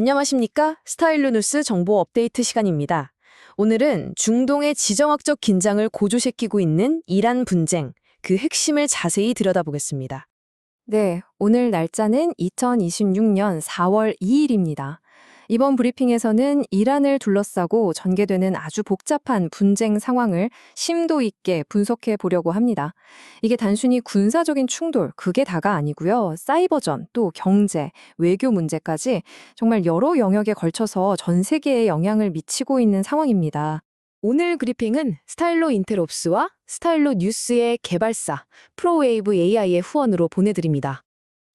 안녕하십니까? 스타일로 뉴스 정보 업데이트 시간입니다. 오늘은 중동의 지정학적 긴장을 고조시키고 있는 이란 분쟁, 그 핵심을 자세히 들여다보겠습니다. 네, 오늘 날짜는 2026년 4월 2일입니다. 이번 브리핑에서는 이란을 둘러싸고 전개되는 아주 복잡한 분쟁 상황을 심도 있게 분석해 보려고 합니다. 이게 단순히 군사적인 충돌, 그게 다가 아니고요. 사이버전, 또 경제, 외교 문제까지 정말 여러 영역에 걸쳐서 전 세계에 영향을 미치고 있는 상황입니다. 오늘 브리핑은 스타일로 인텔옵스와 스타일로 뉴스의 개발사, 프로웨이브 AI의 후원으로 보내드립니다.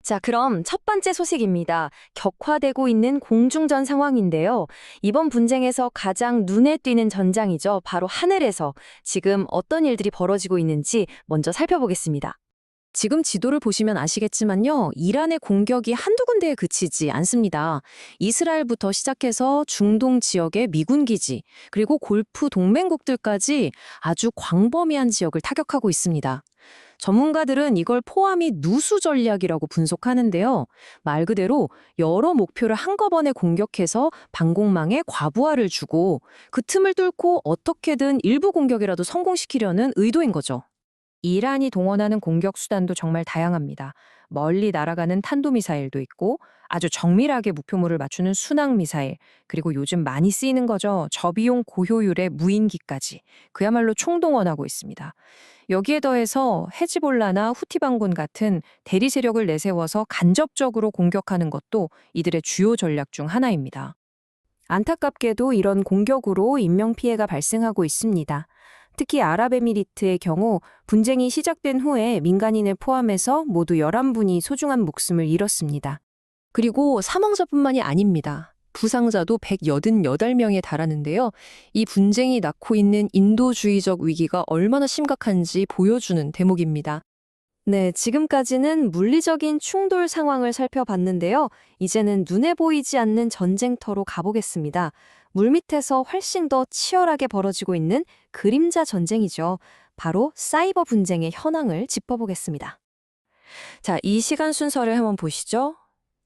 자, 그럼 첫 번째 소식입니다. 격화되고 있는 공중전 상황인데요. 이번 분쟁에서 가장 눈에 띄는 전장이죠. 바로 하늘에서 지금 어떤 일들이 벌어지고 있는지 먼저 살펴보겠습니다. 지금 지도를 보시면 아시겠지만요. 이란의 공격이 한두 군데에 그치지 않습니다. 이스라엘부터 시작해서 중동 지역의 미군 기지, 그리고 골프 동맹국들까지 아주 광범위한 지역을 타격하고 있습니다. 전문가들은 이걸 포함이 누수 전략이라고 분석하는데요. 말 그대로 여러 목표를 한꺼번에 공격해서 방공망에 과부하를 주고 그 틈을 뚫고 어떻게든 일부 공격이라도 성공시키려는 의도인 거죠. 이란이 동원하는 공격 수단도 정말 다양합니다. 멀리 날아가는 탄도미사일도 있고 아주 정밀하게 목표물을 맞추는 순항미사일, 그리고 요즘 많이 쓰이는 거죠. 저비용 고효율의 무인기까지 그야말로 총동원하고 있습니다. 여기에 더해서 헤즈볼라나 후티 반군 같은 대리 세력을 내세워서 간접적으로 공격하는 것도 이들의 주요 전략 중 하나입니다. 안타깝게도 이런 공격으로 인명피해가 발생하고 있습니다. 특히 아랍에미리트의 경우 분쟁이 시작된 후에 민간인을 포함해서 모두 11분이 소중한 목숨을 잃었습니다. 그리고 사망자뿐만이 아닙니다. 부상자도 188명에 달하는데요. 이 분쟁이 낳고 있는 인도주의적 위기가 얼마나 심각한지 보여주는 대목입니다. 네, 지금까지는 물리적인 충돌 상황을 살펴봤는데요. 이제는 눈에 보이지 않는 전쟁터로 가보겠습니다. 물밑에서 훨씬 더 치열하게 벌어지고 있는 그림자 전쟁이죠. 바로 사이버 분쟁의 현황을 짚어보겠습니다. 자, 이 시간 순서를 한번 보시죠.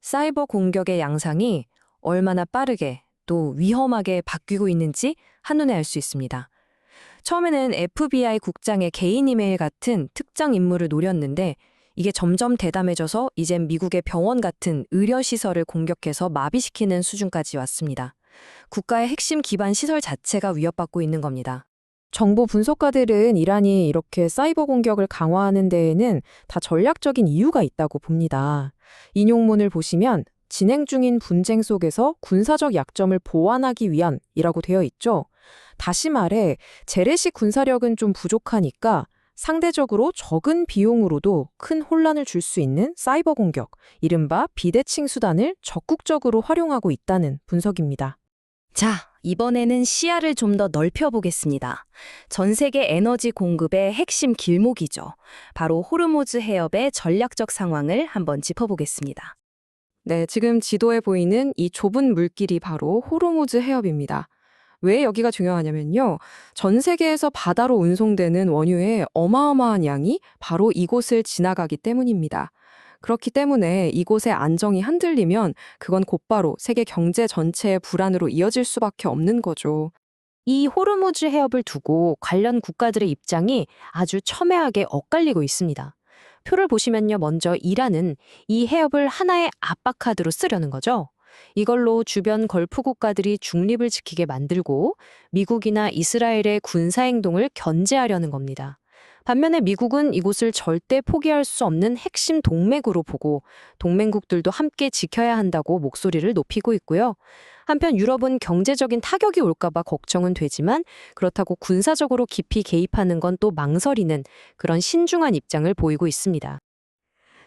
사이버 공격의 양상이 얼마나 빠르게 또 위험하게 바뀌고 있는지 한눈에 알 수 있습니다. 처음에는 FBI 국장의 개인 이메일 같은 특정 인물을 노렸는데 이게 점점 대담해져서 이젠 미국의 병원 같은 의료시설을 공격해서 마비시키는 수준까지 왔습니다. 국가의 핵심 기반 시설 자체가 위협받고 있는 겁니다. 정보 분석가들은 이란이 이렇게 사이버 공격을 강화하는 데에는 다 전략적인 이유가 있다고 봅니다. 인용문을 보시면 진행 중인 분쟁 속에서 군사적 약점을 보완하기 위함이라고 되어 있죠. 다시 말해 재래식 군사력은 좀 부족하니까 상대적으로 적은 비용으로도 큰 혼란을 줄 수 있는 사이버 공격, 이른바 비대칭 수단을 적극적으로 활용하고 있다는 분석입니다. 자, 이번에는 시야를 좀 더 넓혀보겠습니다. 전 세계 에너지 공급의 핵심 길목이죠. 바로 호르무즈 해협의 전략적 상황을 한번 짚어보겠습니다. 네, 지금 지도에 보이는 이 좁은 물길이 바로 호르무즈 해협입니다. 왜 여기가 중요하냐면요. 전 세계에서 바다로 운송되는 원유의 어마어마한 양이 바로 이곳을 지나가기 때문입니다. 그렇기 때문에 이곳의 안정이 흔들리면 그건 곧바로 세계 경제 전체의 불안으로 이어질 수밖에 없는 거죠. 이 호르무즈 해협을 두고 관련 국가들의 입장이 아주 첨예하게 엇갈리고 있습니다. 표를 보시면요. 먼저 이란은 이 해협을 하나의 압박카드로 쓰려는 거죠. 이걸로 주변 걸프 국가들이 중립을 지키게 만들고 미국이나 이스라엘의 군사행동을 견제하려는 겁니다. 반면에 미국은 이곳을 절대 포기할 수 없는 핵심 동맹으로 보고 동맹국들도 함께 지켜야 한다고 목소리를 높이고 있고요. 한편 유럽은 경제적인 타격이 올까봐 걱정은 되지만 그렇다고 군사적으로 깊이 개입하는 건 또 망설이는 그런 신중한 입장을 보이고 있습니다.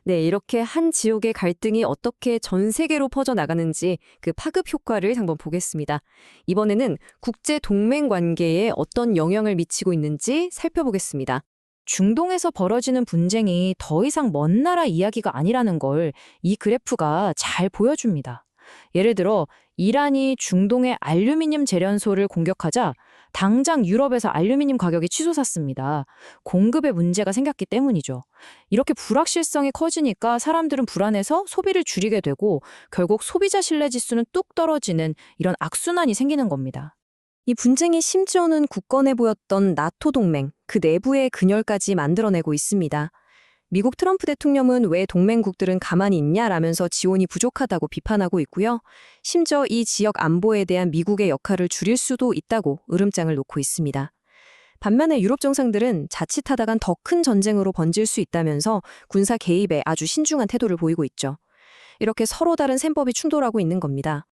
네, 이렇게 한 지역의 갈등이 어떻게 전 세계로 퍼져나가는지 그 파급 효과를 한번 보겠습니다. 이번에는 국제 동맹 관계에 어떤 영향을 미치고 있는지 살펴보겠습니다. 중동에서 벌어지는 분쟁이 더 이상 먼 나라 이야기가 아니라는 걸 이 그래프가 잘 보여줍니다. 예를 들어 이란이 중동의 알루미늄 재련소를 공격하자 당장 유럽에서 알루미늄 가격이 치솟았습니다. 공급에 문제가 생겼기 때문이죠. 이렇게 불확실성이 커지니까 사람들은 불안해서 소비를 줄이게 되고 결국 소비자 신뢰 지수는 뚝 떨어지는 이런 악순환이 생기는 겁니다. 이 분쟁이 심지어는 굳건해 보였던 나토 동맹, 그 내부의 근열까지 만들어내고 있습니다. 미국 트럼프 대통령은 왜 동맹국들은 가만히 있냐라면서 지원이 부족하다고 비판하고 있고요. 심지어 이 지역 안보에 대한 미국의 역할을 줄일 수도 있다고 으름장을 놓고 있습니다. 반면에 유럽 정상들은 자칫하다간 더 큰 전쟁으로 번질 수 있다면서 군사 개입에 아주 신중한 태도를 보이고 있죠. 이렇게 서로 다른 셈법이 충돌하고 있는 겁니다.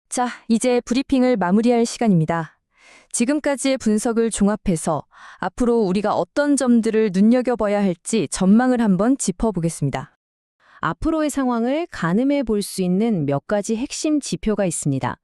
자, 이제 브리핑을 마무리할 시간입니다. 지금까지의 분석을 종합해서 앞으로 우리가 어떤 점들을 눈여겨봐야 할지 전망을 한번 짚어보겠습니다. 앞으로의 상황을 가늠해 볼 수 있는 몇 가지 핵심 지표가 있습니다.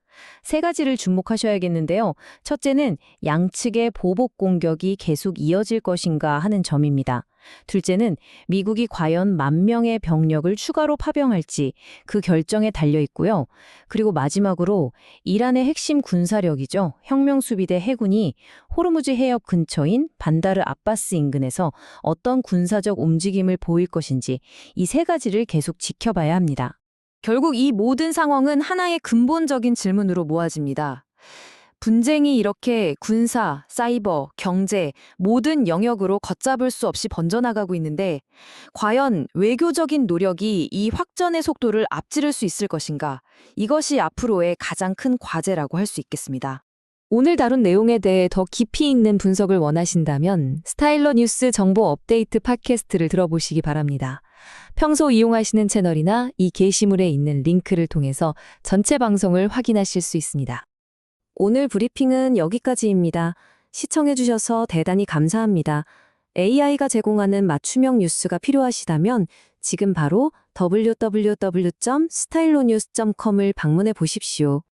세 가지를 주목하셔야겠는데요. 첫째는 양측의 보복 공격이 계속 이어질 것인가 하는 점입니다. 둘째는 미국이 과연 10,000명의 병력을 추가로 파병할지 그 결정에 달려 있고요. 그리고 마지막으로 이란의 핵심 군사력이죠. 혁명수비대 해군이 호르무즈 해협 근처인 반다르 아바스 인근에서 어떤 군사적 움직임을 보일 것인지 이 세 가지를 계속 지켜봐야 합니다. 결국 이 모든 상황은 하나의 근본적인 질문으로 모아집니다. 분쟁이 이렇게 군사, 사이버, 경제 모든 영역으로 걷잡을 수 없이 번져나가고 있는데 과연 외교적인 노력이 이 확전의 속도를 앞지를 수 있을 것인가? 이것이 앞으로의 가장 큰 과제라고 할 수 있겠습니다. 오늘 다룬 내용에 대해 더 깊이 있는 분석을 원하신다면 스타일러 뉴스 정보 업데이트 팟캐스트를 들어보시기 바랍니다. 평소 이용하시는 채널이나 이 게시물에 있는 링크를 통해서 전체 방송을 확인하실 수 있습니다. 오늘 브리핑은 여기까지입니다. 시청해주셔서 대단히 감사합니다. AI가 제공하는 맞춤형 뉴스가 필요하시다면 지금 바로 www.stylonews.com을 방문해 보십시오.